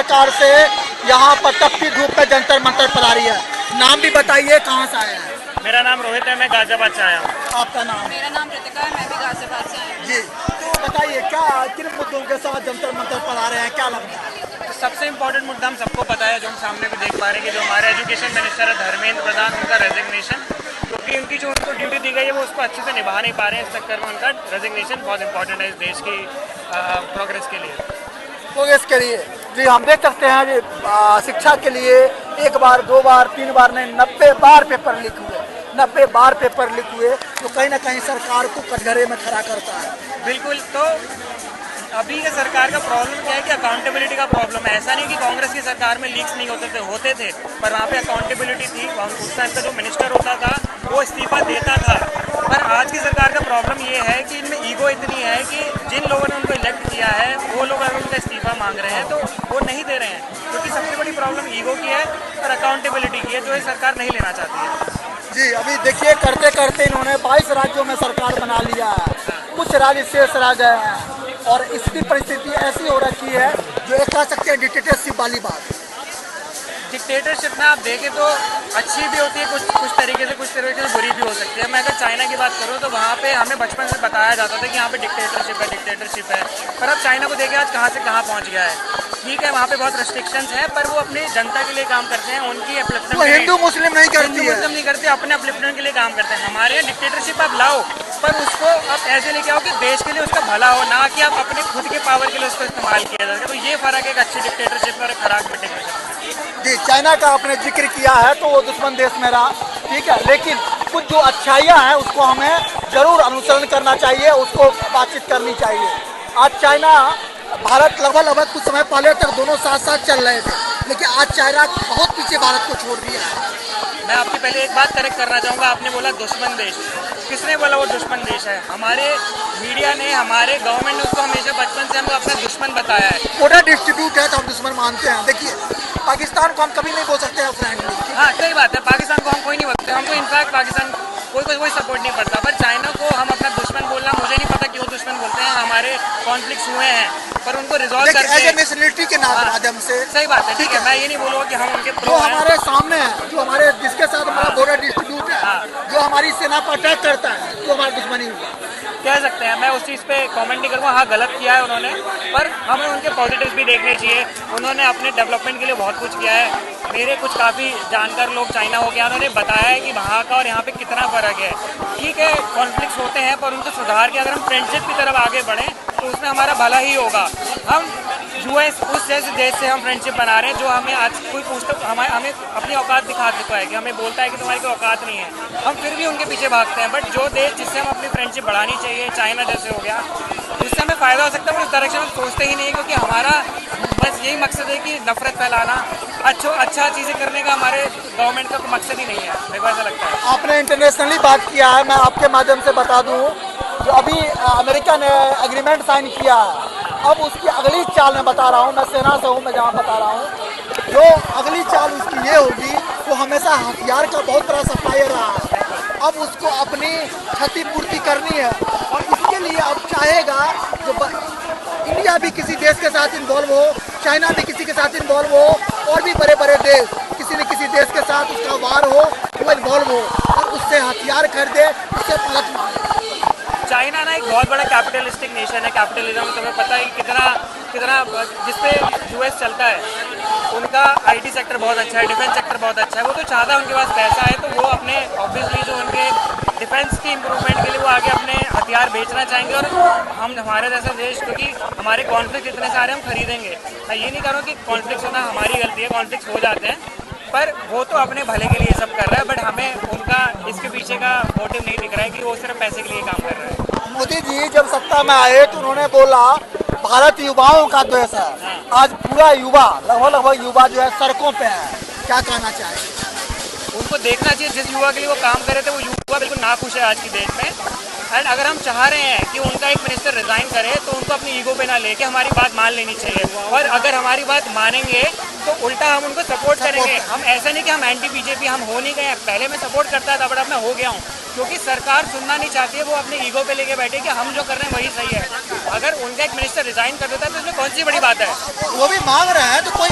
प्रकार से यहाँ पर तपती धूप में जंतर मंतर पड़ा रही है। नाम भी बताइए, कहाँ से आए हैं? मेरा नाम रोहित है, मैं गाजियाबाद से आया हूँ। आपका नाम? मेरा नाम रितिका है, मैं भी गाजियाबाद से आई हूँ। जी, तो बताइए क्या किन मुद्दों के साथ जंतर मंतर पड़ा रहे हैं, क्या लगता है? तो सबसे इम्पोर्टेंट मुद्दा हम सबको पता है, जो हम सामने भी देख पा रहे हैं कि जो हमारे एजुकेशन मिनिस्टर है धर्मेंद्र प्रधान, उनका रेजिग्नेशन, क्योंकि उनकी जो उनको ड्यूटी दी गई है वो उसको अच्छे से निभा नहीं पा रहे हैं। इस चक्कर में उनका रेजिग्नेशन बहुत इंपॉर्टेंट है इस देश की प्रोग्रेस के लिए। प्रोग्रेस के लिए जी, हम देख सकते हैं जी, शिक्षा के लिए एक बार, दो बार, तीन बार नहीं, 90 बार पेपर लीक हुए, 90 बार पेपर लीक हुए, तो कहीं ना कहीं सरकार को कटघरे में खड़ा करता है। बिल्कुल, तो अभी के सरकार का प्रॉब्लम क्या है कि अकाउंटेबिलिटी का प्रॉब्लम है। ऐसा नहीं कि कांग्रेस की सरकार में लीक्स नहीं होते थे, पर वहाँ पे अकाउंटेबिलिटी थी। उस टाइम का जो मिनिस्टर होता था वो इस्तीफा देता था। पर आज की सरकार का प्रॉब्लम ये है कि इनमें ईगो इतनी है कि जिन लोगों ने उनको इलेक्ट किया है वो लोग अगर उनका इस्तीफा मांग रहे हैं तो वो नहीं दे रहे हैं, क्योंकि सबसे बड़ी प्रॉब्लम ईगो की है और अकाउंटेबिलिटी की है, जो ये सरकार नहीं लेना चाहती है। जी, अभी देखिए करते करते इन्होंने 22 राज्यों में सरकार बना लिया है, कुछ राज्य शेष रह गए हैं और इसकी परिस्थिति ऐसी हो रखी है जो एक कह सकते हैं डिक्टेटरशिप वाली बात। डिक्टेटरशिप में आप देखें तो अच्छी भी होती है कुछ तरीके से बुरी भी हो सकती है। मैं अगर चाइना की बात करूँ तो वहाँ पे हमें बचपन से बताया जाता था कि यहाँ पे डिक्टेटरशिप है, पर अब चाइना को देखें आज कहाँ से कहाँ पहुँच गया है। ठीक है, वहाँ पे बहुत रेस्ट्रिक्शंस हैं, पर वो अपनी जनता के लिए काम करते हैं, उनकी अपलिफ्टमेंट, हिंदू मुस्लिम नहीं करते, अपने अपलिफ्टमेंट के लिए काम करते हैं। हमारे यहाँ डिक्टेटरशिप आप लाओ, पर उसको आप ऐसे लेके आओ कि देश के लिए उसका भला हो, ना कि आप अपने खुद के पावर के लिए उसको इस्तेमाल किया जाए। तो ये फर्क है एक अच्छी डिक्टेटरशिप और एक खराब डिक्टेटरशिप। जी, चाइना का आपने जिक्र किया है तो वो दुश्मन देश में रहा, ठीक है, लेकिन कुछ जो अच्छाइयाँ हैं उसको हमें जरूर अनुसरण करना चाहिए, उसको बातचीत करनी चाहिए। आज चाइना भारत लगभग कुछ समय पहले तक दोनों साथ साथ चल रहे थे, लेकिन आज चाइना बहुत पीछे भारत को छोड़ दिया है। मैं आपकी पहले एक बात करेक्ट करना चाहूँगा, आपने बोला दुश्मन देश, किसने बोला वो दुश्मन देश है? हमारे मीडिया ने, हमारे गवर्नमेंट ने उसको हमेशा बचपन से हमको अपना दुश्मन बताया है। कोटा डिस्ट्रीब्यूट है तो हम दुश्मन मानते हैं। देखिए, पाकिस्तान को हम कभी नहीं बोल सकते हैं फ्रेंडली। हाँ, सही बात है, पाकिस्तान को हम कोई नहीं बोलते, हमको इनफैक्ट पाकिस्तान कोई सपोर्ट नहीं करता, पर चाइना को हम अपना दुश्मन बोलना, मुझे नहीं पता क्यों दुश्मन बोलते हैं। हमारे कॉन्फ्लिक्ट्स हुए हैं, पर उनको रिजॉल्व करके नेशनलिटी के माध्यम से। सही बात है, ठीक है, मैं ये नहीं बोलूँगा कि हम उनके जो हमारे सामने है, जो हमारे जिसके साथ हमारा बॉर्डर डिस्ट्रीब्यूट है, जो हमारी सेना पर अटैक करता है, तो हमारा दुश्मनी हुआ कह सकते हैं। मैं उस चीज़ पे कमेंट नहीं करूँगा, हाँ गलत किया है उन्होंने, पर हमें उनके पॉजिटिव्स भी देखने चाहिए। उन्होंने अपने डेवलपमेंट के लिए बहुत कुछ किया है। मेरे कुछ काफ़ी जानकार लोग चाइना हो गया, उन्होंने बताया है कि वहाँ का और यहाँ पे कितना फ़र्क है। ठीक है, कॉन्फ्लिक्ट्स होते हैं, पर उनको सुधार के अगर हम फ्रेंडशिप की तरफ आगे बढ़ें तो उसमें हमारा भला ही होगा। हम यूएस उस जैसे देश से हम फ्रेंडशिप बना रहे हैं जो हमें आज कोई पूछता, हमें अपनी औकात दिखा चुका है कि हमें बोलता है कि तुम्हारी कोई औकात नहीं है, हम फिर भी उनके पीछे भागते हैं। बट जो देश जिससे हम अपनी फ्रेंडशिप बढ़ानी चाहिए, चाइना जैसे हो गया, जिससे हमें फ़ायदा हो सकता है, वो इस डायरेक्शन में सोचते ही नहीं, क्योंकि हमारा बस यही मकसद है कि नफरत फैलाना। अच्छा चीज़ें करने का हमारे गवर्नमेंट का मकसद ही नहीं है, मेरे को ऐसा लगता है। आपने इंटरनेशनली बात किया है, मैं आपके माध्यम से बता दूँ, जो अभी अमेरिका ने एग्रीमेंट साइन किया है, अब उसकी अगली चाल मैं बता रहा हूँ, मैं सेना से हूँ, मैं जहाँ बता रहा हूँ, जो अगली चाल उसकी ये होगी, वो हमेशा हथियार का बहुत बड़ा सप्लायर रहा है, अब उसको अपनी क्षतिपूर्ति करनी है और इसके लिए अब चाहेगा जो इंडिया भी किसी देश के साथ इन्वॉल्व हो, चाइना भी किसी के साथ इन्वॉल्व हो, और भी बड़े बड़े देश किसी न किसी देश के साथ उसका वार हो, वो इन्वॉल्व हो और उससे हथियार खरीदे, उससे पलट मारे। चाइना ना एक बहुत बड़ा कैपिटलिस्टिक नेशन है। कैपिटलिज्म तुम्हें पता है कितना जिसपे यूएस चलता है, उनका आईटी सेक्टर बहुत अच्छा है, डिफेंस सेक्टर बहुत अच्छा है। वो तो चाहता है, उनके पास पैसा है, तो वो अपने ऑब्वियसली जो उनके डिफेंस की इम्प्रूवमेंट के लिए वो आगे अपने हथियार बेचना चाहेंगे। और हम हमारे जैसा देश, क्योंकि हमारे कॉन्फ्लिक्ट इतने सारे हम खरीदेंगे, मैं ये नहीं कह रहा हूँ कि कॉन्फ्लिक्ट होना हमारी गलती है, कॉन्फ्लिक्ट हो जाते हैं, पर वो तो अपने भले के लिए सब कर रहा है। बट हमें उनका इसके पीछे का मोटिव नहीं दिख रहा है कि वो सिर्फ पैसे के लिए काम कर रहा है। मोदी जी जब सत्ता में आए तो उन्होंने बोला भारत युवाओं का देश है। आज पूरा युवा, लगभग युवा जो है सड़कों पे है, क्या कहना चाहेंगे? उनको देखना चाहिए, जिस युवा के लिए वो काम कर रहे थे वो युवा बिल्कुल नाखुश है आज की देश में। एंड अगर हम चाह रहे हैं कि उनका एक मिनिस्टर रिजाइन करे तो उनको अपनी ईगो पे ना लेके हमारी बात मान लेनी चाहिए, और अगर हमारी बात मानेंगे तो उल्टा हम उनको सपोर्ट करेंगे। हम ऐसा नहीं कि हम एंटी बीजेपी हम हो नहीं गए, पहले मैं सपोर्ट करता था, बट अब मैं हो गया हूँ, क्योंकि सरकार सुनना नहीं चाहती है, वो अपने ईगो पे लेके बैठे कि हम जो कर रहे हैं वही सही है। अगर उनका एक मिनिस्टर रिजाइन कर देता है तो इसमें कौन सी बड़ी बात है? वो भी मांग रहे हैं तो कोई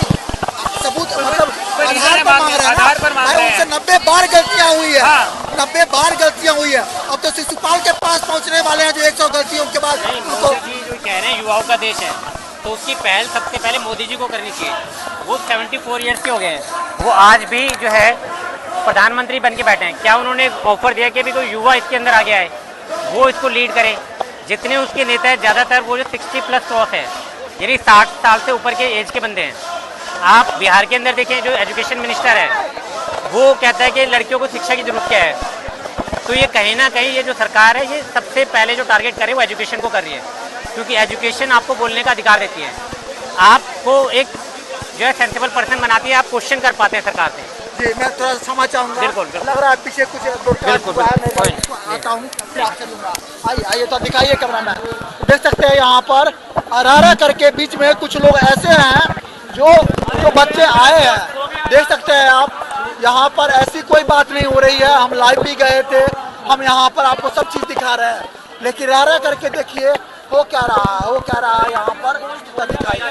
सबूत मतलब कोई reason आधार है पर मांग मांग रहे रहे हैं, हैं ना। आधार पर मांग अरे रहे उनसे हैं। 90 बार गलतियां हुई है, हाँ। 90 बार गलतियां हुई है। अब तो शिशुपाल के पास पहुंचने वाले हैं जो 100 गलतियों के बाद नहीं, उनको मोदी जी जो कह रहे हैं युवाओं का देश है, तो उसकी पहल सबसे पहले मोदी जी को करनी चाहिए। वो 74 ईयर्स के हो गए हैं, वो आज भी जो है प्रधानमंत्री बन के बैठे हैं। क्या उन्होंने ऑफर दिया कि अभी कोई युवा इसके अंदर आ गया है, वो इसको लीड करे? जितने उसके नेता हैं ज़्यादातर वो जो 60+ क्रॉस है, यानी 60 साल से ऊपर के एज के बंदे हैं। आप बिहार के अंदर देखें, जो एजुकेशन मिनिस्टर है वो कहता है कि लड़कियों को शिक्षा की जरूरत क्या है। तो ये कहीं ना कहीं ये जो सरकार है, ये सबसे पहले जो टारगेट कर रही है वो एजुकेशन को कर रही है, क्योंकि एजुकेशन आपको बोलने का अधिकार देती है, आपको एक जो है सेंसिबल पर्सन बनाती है, आप क्वेश्चन कर पाते हैं सरकार से। जी मैं थोड़ा क्षमा चाहूंगा, बिल्कुल, बिल्कुल। लग रहा है पीछे कुछ बिल्कुल, हुआ है, मैं बिल्कुल। इसको आता हूँ फिर आपसे लूंगा। आइए आइए तो दिखाइए कैमरा मैन। देख सकते हैं यहाँ पर अरारा करके बीच में कुछ लोग ऐसे हैं जो बच्चे आए हैं। देख सकते हैं आप, यहाँ पर ऐसी कोई बात नहीं हो रही है। हम लाइव भी गए थे, हम यहाँ पर आपको सब चीज दिखा रहे हैं, लेकिन अरारा करके देखिए हो क्या रहा है, हो क्या रहा है यहाँ पर दिखाइए।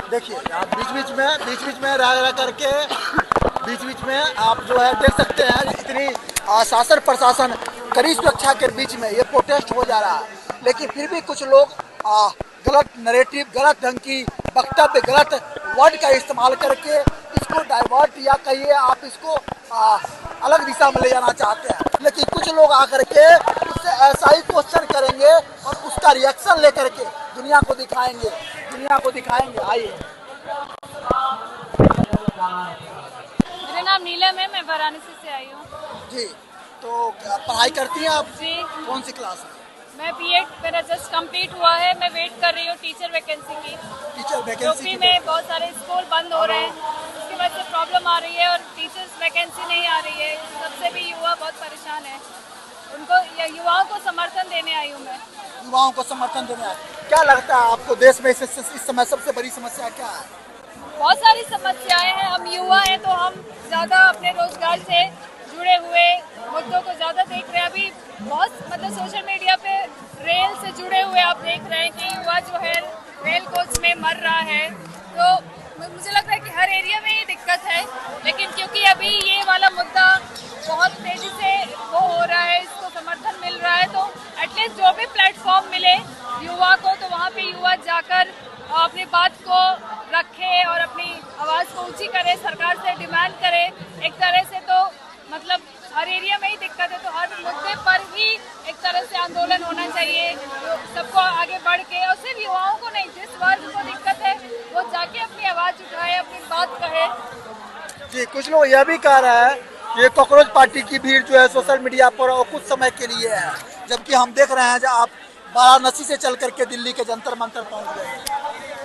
देखिए यहाँ बीच बीच में रह करके बीच में आप जो है देख सकते हैं इतनी शासन प्रशासन कड़ी सुरक्षा के बीच में ये प्रोटेस्ट हो जा रहा है, लेकिन फिर भी कुछ लोग गलत नैरेटिव, गलत ढंग की वक्तव्य, गलत वर्ड का इस्तेमाल करके इसको डाइवर्ट या कहिए आप इसको अलग दिशा में ले जाना चाहते हैं। लेकिन कुछ लोग आकर के उससे ऐसा ही क्वेश्चन करेंगे और उसका रिएक्शन लेकर के दुनिया को दिखाएंगे। आइए। मेरा नाम नीलम है, मैं वाराणसी से आई हूँ। जी, तो पढ़ाई करती हैं आप? जी, कौन सी क्लास में? मैं बीएड मेरा जस्ट कंप्लीट हुआ है। मैं वेट कर रही हूँ टीचर वैकेंसी की। टीचर वैकेंसी यूपी में बहुत सारे स्कूल बंद हो रहे हैं, उसकी वजह से प्रॉब्लम आ रही है और टीचर्स वैकेंसी नहीं आ रही है। सबसे भी युवा बहुत परेशान है, उनको युवाओं को समर्थन देने आई हूँ मैं। युवाओं को समर्थन देने आए। क्या लगता है आपको देश में इस समय सबसे बड़ी समस्या क्या है? बहुत सारी समस्याएं हैं। हम युवा हैं तो हम ज़्यादा अपने रोजगार से जुड़े हुए मुद्दों को ज़्यादा देख रहे हैं। अभी बहुत मतलब सोशल मीडिया पे रेल से जुड़े हुए आप देख रहे हैं कि युवा जो है रेल कोच में मर रहा है। तो मुझे लगता है कि हर एरिया में ये दिक्कत है, लेकिन क्योंकि अभी ये वाला मुद्दा बहुत तेज़ी से वो हो रहा है, इसको समर्थन मिल रहा है, तो एटलीस्ट जो भी प्लेटफॉर्म मिले युवा को, तो वहाँ पे युवा जाकर अपनी बात को रखे और अपनी आवाज़ को ऊंची करे, सरकार से डिमांड करे। एक तरह से तो मतलब हर एरिया में ही दिक्कत है, तो हर मुद्दे पर ही एक तरह से आंदोलन होना चाहिए, तो सबको आगे बढ़ के, और सिर्फ युवाओं को नहीं, जिस वर्ग को दिक्कत है वो जाके अपनी आवाज़ उठाए, अपनी बात कहे। जी, कुछ लोग यह भी कह रहे हैं ये कॉकरोच पार्टी की भीड़ जो है सोशल मीडिया पर और कुछ समय के लिए है, जबकि हम देख रहे हैं जब आप वाराणसी से चल करके दिल्ली के जंतर मंतर पहुंच गए।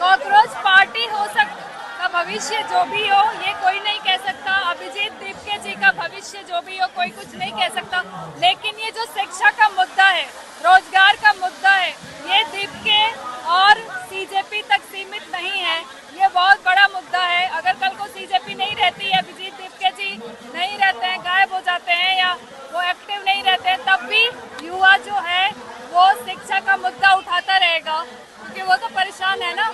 कॉकरोच पार्टी हो सकता का भविष्य जो भी हो ये कोई नहीं कह सकता। अभिजीत दीपके जी का भविष्य जो भी हो कोई कुछ नहीं कह सकता, लेकिन ये जो शिक्षा का मुद्दा है, रोजगार का मुद्दा है, ये दीपके और सीजेपी तक सीमित नहीं है, ये बहुत बड़ा मुद्दा है। अगर कल को सीजेपी नहीं रहती है, अभिजीत दीपके जी नहीं रहते हैं, गायब हो जाते हैं या वो एक्टिव नहीं रहते हैं, तब भी युवा जो है वो शिक्षा का मुद्दा उठाता रहेगा, क्योंकि वो तो परेशान है ना।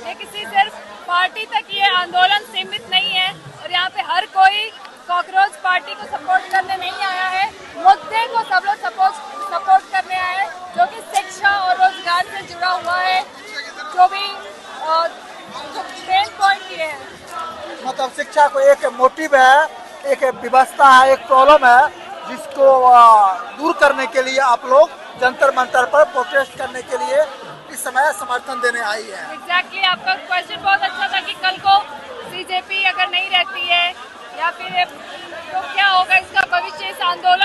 ये किसी सिर्फ पार्टी तक ये आंदोलन सीमित नहीं है, और यहाँ पे हर कोई कॉकरोच पार्टी को सपोर्ट करने नहीं आया है, मुद्दे को सब लोग सपोर्ट करने आए हैं, जो कि शिक्षा और रोजगार से जुड़ा हुआ है, जो भी मेन पॉइंट ये है। मतलब शिक्षा को एक मोटिव है, एक व्यवस्था है, एक प्रॉब्लम है, जिसको दूर करने के लिए आप लोग जंतर मंतर पर प्रोटेस्ट करने के लिए इस समय समर्थन देने आई है। एग्जैक्टली, आपका क्वेश्चन बहुत अच्छा था कि कल को सीजेपी अगर नहीं रहती है या फिर तो क्या होगा इसका भविष्य, इस आंदोलन